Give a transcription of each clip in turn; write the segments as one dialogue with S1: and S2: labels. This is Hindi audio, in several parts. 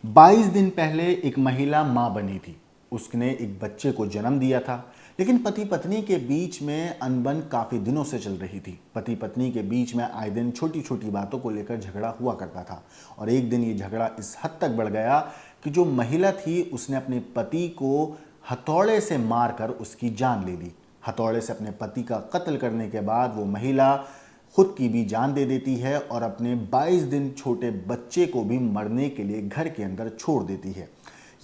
S1: 22 दिन पहले एक महिला मां बनी थी। उसने एक बच्चे को जन्म दिया था, लेकिन पति पत्नी के बीच में अनबन काफी दिनों से चल रही थी। पति पत्नी के बीच में आए दिन छोटी छोटी बातों को लेकर झगड़ा हुआ करता था और एक दिन ये झगड़ा इस हद तक बढ़ गया कि जो महिला थी उसने अपने पति को हथौड़े से मारकर उसकी जान ले ली। हथौड़े से अपने पति का कत्ल करने के बाद वो महिला खुद की भी जान दे देती है और अपने 22 दिन छोटे बच्चे को भी मरने के लिए घर के अंदर छोड़ देती है।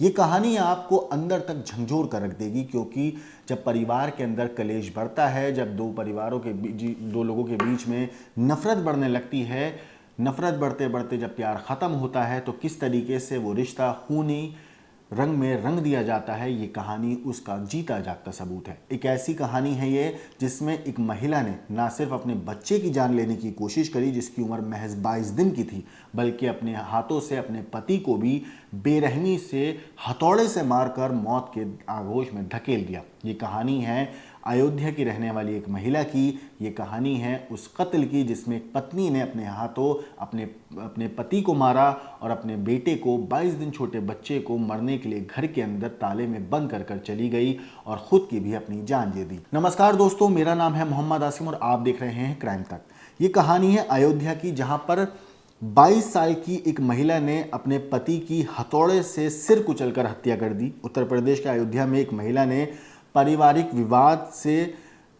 S1: ये कहानी आपको अंदर तक झंझोर कर रख देगी, क्योंकि जब परिवार के अंदर कलेश बढ़ता है, जब दो लोगों के बीच में नफरत बढ़ने लगती है, नफरत बढ़ते बढ़ते जब प्यार खत्म होता है, तो किस तरीके से वो रिश्ता खूनी रंग में रंग दिया जाता है, ये कहानी उसका जीता जागता सबूत है। एक ऐसी कहानी है ये जिसमें एक महिला ने ना सिर्फ अपने बच्चे की जान लेने की कोशिश करी जिसकी उम्र महज 22 दिन की थी, बल्कि अपने हाथों से अपने पति को भी बेरहमी से हथौड़े से मारकर मौत के आगोश में धकेल दिया। ये कहानी है अयोध्या की रहने वाली एक महिला की। ये कहानी है उस कत्ल की जिसमें एक पत्नी ने अपने हाथों अपने अपने पति को मारा और अपने बेटे को 22 दिन छोटे बच्चे को मरने के लिए घर के अंदर ताले में बंद कर चली गई और खुद की भी अपनी जान दे दी। नमस्कार दोस्तों, मेरा नाम है मोहम्मद आसिम और आप देख रहे हैं क्राइम तक। ये कहानी है अयोध्या की, जहां पर 22 साल की एक महिला ने अपने पति की हथौड़े से सिर कुचलकर हत्या कर दी। उत्तर प्रदेश के अयोध्या में एक महिला ने पारिवारिक विवाद से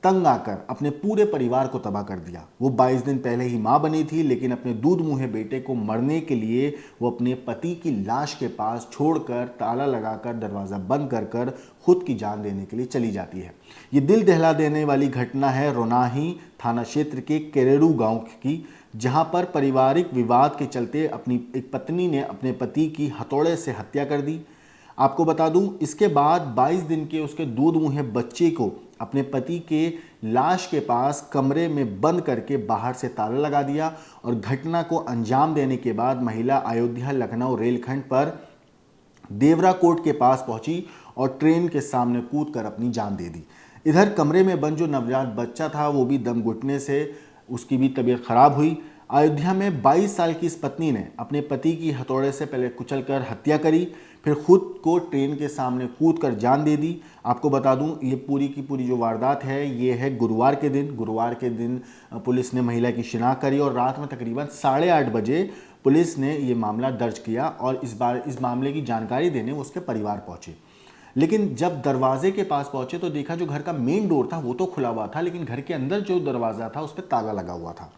S1: तंग आकर अपने पूरे परिवार को तबाह कर दिया। वो 22 दिन पहले ही मां बनी थी, लेकिन अपने दूध मुंहे बेटे को मरने के लिए वो अपने पति की लाश के पास छोड़कर ताला लगाकर दरवाज़ा बंद कर खुद की जान देने के लिए चली जाती है। ये दिल दहला देने वाली घटना है रोनाही थाना क्षेत्र के केरेरू गांव की, जहां पर पारिवारिक विवाद के चलते अपनी एक पत्नी ने अपने पति की हथौड़े से हत्या कर दी। आपको बता दूं, इसके बाद 22 दिन के उसके दूध मुहे बच्चे को अपने पति के लाश के पास कमरे में बंद करके बाहर से ताला लगा दिया और घटना को अंजाम देने के बाद महिला अयोध्या लखनऊ रेलखंड पर देवरा कोट के पास पहुंची और ट्रेन के सामने कूदकर अपनी जान दे दी। इधर कमरे में बंद जो नवजात बच्चा था वो भी दम घुटने से उसकी भी तबीयत खराब हुई। अयोध्या में 22 साल की इस पत्नी ने अपने पति की हथौड़े से पहले कुचलकर हत्या करी, फिर खुद को ट्रेन के सामने कूदकर जान दे दी। आपको बता दूं, ये पूरी की पूरी जो वारदात है ये है गुरुवार के दिन पुलिस ने महिला की शिनाख्त करी और रात में तकरीबन 8:30 बजे पुलिस ने ये मामला दर्ज किया और इस मामले की जानकारी देने उसके परिवार पहुंचे। लेकिन जब दरवाजे के पास पहुंचे तो देखा जो घर का मेन डोर था वो तो खुला हुआ था, लेकिन घर के अंदर जो दरवाज़ा था उस पर ताला लगा हुआ था।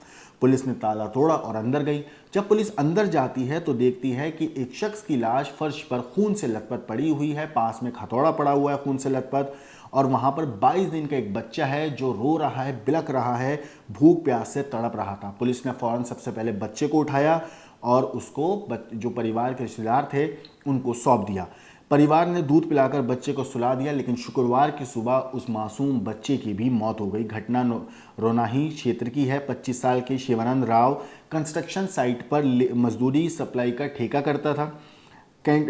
S1: पुलिस ने ताला तोड़ा और अंदर गई। जब पुलिस अंदर जाती है तो देखती है कि एक शख्स की लाश फर्श पर खून से लथपथ पड़ी हुई है, पास में हथौड़ा पड़ा हुआ है खून से लथपथ, और वहां पर 22 दिन का एक बच्चा है जो रो रहा है, बिलख रहा है, भूख प्यास से तड़प रहा था। पुलिस ने फौरन सबसे पहले बच्चे को उठाया और उसको जो परिवार के रिश्तेदार थे उनको सौंप दिया। परिवार ने दूध पिलाकर बच्चे को सुला दिया, लेकिन शुक्रवार की सुबह उस मासूम बच्चे की भी मौत हो गई। घटना रोनाही क्षेत्र की है। 25 साल के शिवानंद राव कंस्ट्रक्शन साइट पर मजदूरी सप्लाई का ठेका करता था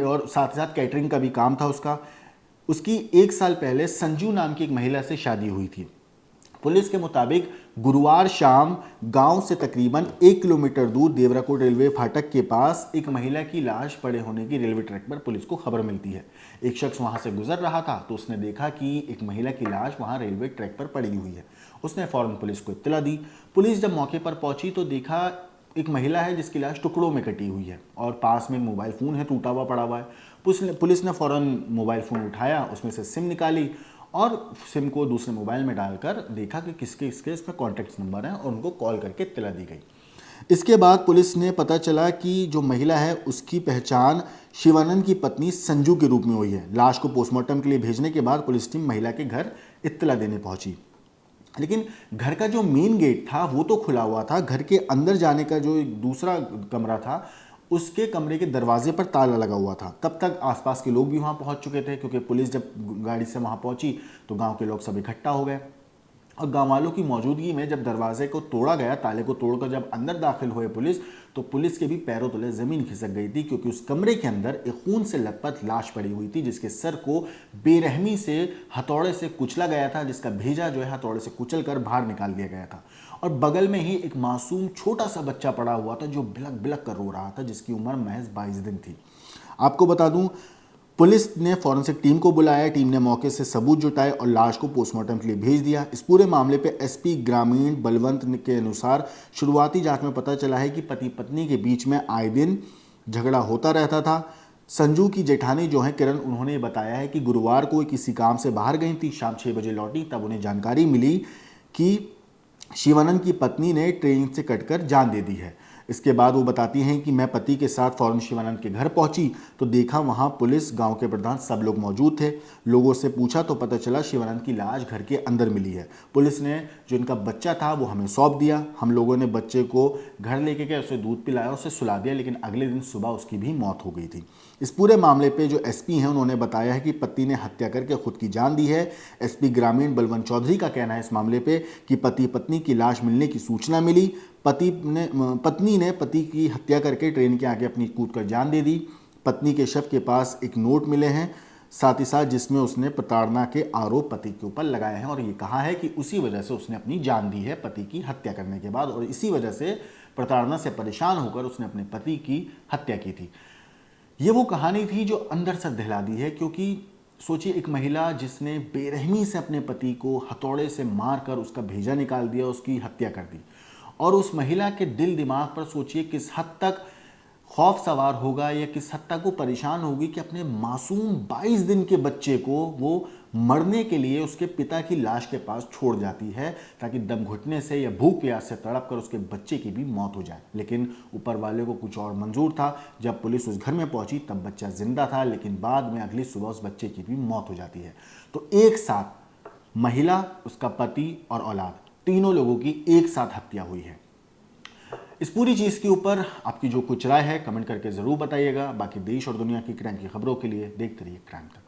S1: और साथ ही साथ कैटरिंग का भी काम था उसका। उसकी 1 साल पहले संजू नाम की एक महिला से शादी हुई थी। पुलिस के मुताबिक गुरुवार शाम गांव से तकरीबन 1 किलोमीटर दूर देवराकोट रेलवे फाटक के पास एक महिला की लाश पड़े होने की रेलवे ट्रैक पर पुलिस को खबर मिलती है। एक शख्स वहां से गुजर रहा था तो उसने देखा कि एक महिला की लाश वहां रेलवे ट्रैक पर पड़ी हुई है। उसने फौरन पुलिस को इत्तला दी। पुलिस जब मौके पर पहुंची तो देखा एक महिला है जिसकी लाश टुकड़ों में कटी हुई है और पास में मोबाइल फ़ोन है, टूटा हुआ पड़ा हुआ है। पुलिस ने फ़ौरन मोबाइल फ़ोन उठाया, उसमें से सिम निकाली और सिम को दूसरे मोबाइल में डालकर देखा कि किसके इसमें कॉन्टैक्ट नंबर हैं और उनको कॉल करके इत्तला दी गई। इसके बाद पुलिस ने पता चला कि जो महिला है उसकी पहचान शिवानंद की पत्नी संजू के रूप में हुई है। लाश को पोस्टमार्टम के लिए भेजने के बाद पुलिस टीम महिला के घर इत्तला देने पहुंची, लेकिन घर का जो मेन गेट था वो तो खुला हुआ था। घर के अंदर जाने का जो एक दूसरा कमरा था उसके कमरे के दरवाजे पर ताला लगा हुआ था। तब तक आसपास के लोग भी वहां पहुंच चुके थे, क्योंकि पुलिस जब गाड़ी से वहां पहुंची तो गांव के लोग सब इकट्ठा हो गए और गांव वालों की मौजूदगी में जब दरवाजे को तोड़ा गया, ताले को तोड़कर जब अंदर दाखिल हुए पुलिस, तो पुलिस के भी पैरों तले जमीन खिसक गई थी, क्योंकि उस कमरे के अंदर एक खून से लथपथ लाश पड़ी हुई थी जिसके सर को बेरहमी से हथौड़े से कुचला गया था, जिसका भेजा जो है हथौड़े से कुचल कर बाहर निकाल दिया गया था। और बगल में ही एक मासूम छोटा सा बच्चा पड़ा हुआ था जो बिलख बिलख कर रो रहा था, जिसकी उम्र महज 22 दिन थी। आपको बता दूं, पुलिस ने फॉरेंसिक टीम को बुलाया, टीम ने मौके से सबूत जुटाए और लाश को पोस्टमार्टम के लिए भेज दिया। इस पूरे मामले पे एसपी ग्रामीण बलवंत के अनुसार शुरुआती जांच में पता चला है कि पति पत्नी के बीच में आए दिन झगड़ा होता रहता था। संजू की जेठानी जो है किरण, उन्होंने बताया है कि गुरुवार को किसी काम से बाहर गई थी, शाम 6 बजे लौटी, तब उन्हें जानकारी मिली कि शिवानंद की पत्नी ने ट्रेन से कटकर जान दे दी है। इसके बाद वो बताती हैं कि मैं पति के साथ फौरन शिवानंद के घर पहुंची तो देखा वहां पुलिस, गांव के प्रधान, सब लोग मौजूद थे। लोगों से पूछा तो पता चला शिवानंद की लाश घर के अंदर मिली है। पुलिस ने जो इनका बच्चा था वो हमें सौंप दिया। हम लोगों ने बच्चे को घर लेके गए, उसे दूध पिलाया, उसे सुला दिया, लेकिन अगले दिन सुबह उसकी भी मौत हो गई थी। इस पूरे मामले पे जो एसपी हैं उन्होंने बताया है कि पति ने हत्या करके खुद की जान दी है। एसपी ग्रामीण बलवंत चौधरी का कहना है इस मामले पे कि पति पत्नी की लाश मिलने की सूचना मिली, पत्नी ने पति की हत्या करके ट्रेन के आगे अपनी कूद कर जान दे दी। पत्नी के शव के पास एक नोट मिले हैं, साथ ही साथ जिसमें उसने प्रताड़ना के आरोप पति के ऊपर लगाए हैं और ये कहा है कि उसी वजह से उसने अपनी जान दी है पति की हत्या करने के बाद, और इसी वजह से प्रताड़ना से परेशान होकर उसने अपने पति की हत्या की थी। ये वो कहानी थी जो अंदर से दहला दी है, क्योंकि सोचिए, एक महिला जिसने बेरहमी से अपने पति को हथौड़े से मारकर उसका भेजा निकाल दिया, उसकी हत्या कर दी, और उस महिला के दिल दिमाग पर सोचिए किस हद तक खौफ सवार होगा या किस हद तक वो परेशान होगी कि अपने मासूम 22 दिन के बच्चे को वो मरने के लिए उसके पिता की लाश के पास छोड़ जाती है, ताकि दम घुटने से या भूख प्यास से तड़प कर उसके बच्चे की भी मौत हो जाए। लेकिन ऊपर वाले को कुछ और मंजूर था। जब पुलिस उस घर में पहुंची तब बच्चा जिंदा था, लेकिन बाद में अगली सुबह उस बच्चे की भी मौत हो जाती है। तो एक साथ महिला, उसका पति और औलाद, तीनों लोगों की एक साथ हत्या हुई है। इस पूरी चीज़ के ऊपर आपकी जो कुछ राय है कमेंट करके ज़रूर बताइएगा। बाकी देश और दुनिया की क्राइम की खबरों के लिए देखते रहिए क्राइम तक।